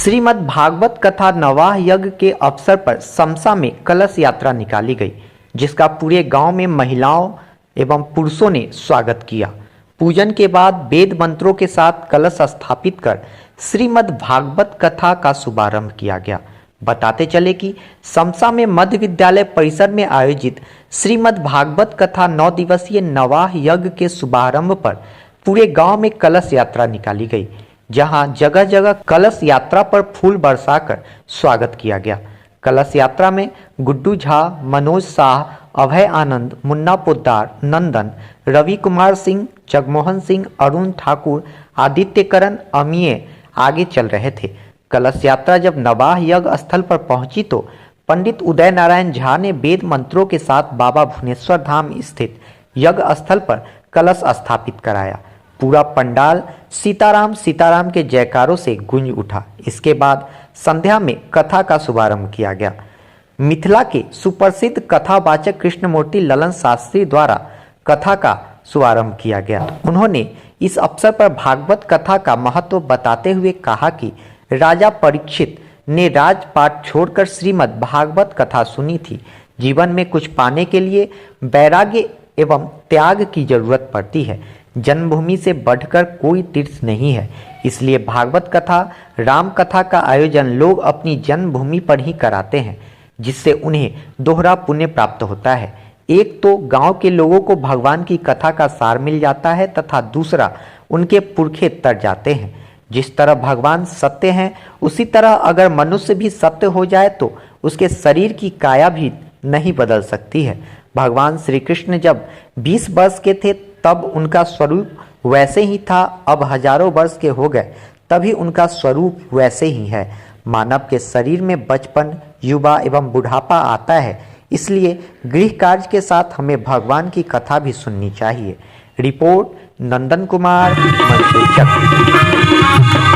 श्रीमद् भागवत कथा नवाह यज्ञ के अवसर पर समसा में कलश यात्रा निकाली गई, जिसका पूरे गांव में महिलाओं एवं पुरुषों ने स्वागत किया। पूजन के बाद वेद मंत्रों के साथ कलश स्थापित कर श्रीमद् भागवत कथा का शुभारंभ किया गया। बताते चले कि समसा में मध्य विद्यालय परिसर में आयोजित श्रीमद् भागवत कथा 9 दिवसीय नवाह यज्ञ के शुभारंभ पर पूरे गांव में कलश यात्रा निकाली गई, जहां जगह जगह कलश यात्रा पर फूल बरसाकर स्वागत किया गया। कलश यात्रा में गुड्डू झा, मनोज शाह, अभय आनंद, मुन्ना पोद्दार, नंदन, रवि कुमार सिंह, जगमोहन सिंह, अरुण ठाकुर, आदित्य करण, अमीय आगे चल रहे थे। कलश यात्रा जब नवाह यज्ञ स्थल पर पहुंची तो पंडित उदय नारायण झा ने वेद मंत्रों के साथ बाबा भुवनेश्वर धाम स्थित यज्ञ स्थल पर कलश स्थापित कराया। पूरा पंडाल सीताराम सीताराम के जयकारों से गूंज उठा। इसके बाद संध्या में कथा का शुभारंभ किया गया। मिथिला के सुप्रसिद्ध कथावाचक कृष्णमूर्ति ललन शास्त्री द्वारा कथा का शुभारंभ किया गया। उन्होंने इस अवसर पर भागवत कथा का महत्व बताते हुए कहा कि राजा परीक्षित ने राजपाट छोड़कर श्रीमद् भागवत कथा सुनी थी। जीवन में कुछ पाने के लिए वैराग्य एवं त्याग की जरूरत पड़ती है। जन्मभूमि से बढ़कर कोई तीर्थ नहीं है, इसलिए भागवत कथा, राम कथा का आयोजन लोग अपनी जन्मभूमि पर ही कराते हैं, जिससे उन्हें दोहरा पुण्य प्राप्त होता है। एक तो गांव के लोगों को भगवान की कथा का सार मिल जाता है तथा दूसरा उनके पुरखे तर जाते हैं। जिस तरह भगवान सत्य हैं, उसी तरह अगर मनुष्य भी सत्य हो जाए तो उसके शरीर की काया भी नहीं बदल सकती है। भगवान श्री कृष्ण जब 20 वर्ष के थे तब उनका स्वरूप वैसे ही था, अब हजारों वर्ष के हो गए तभी उनका स्वरूप वैसे ही है। मानव के शरीर में बचपन, युवा एवं बुढ़ापा आता है, इसलिए गृह कार्य के साथ हमें भगवान की कथा भी सुननी चाहिए। रिपोर्ट नंदन कुमार, मंसूर चक्र।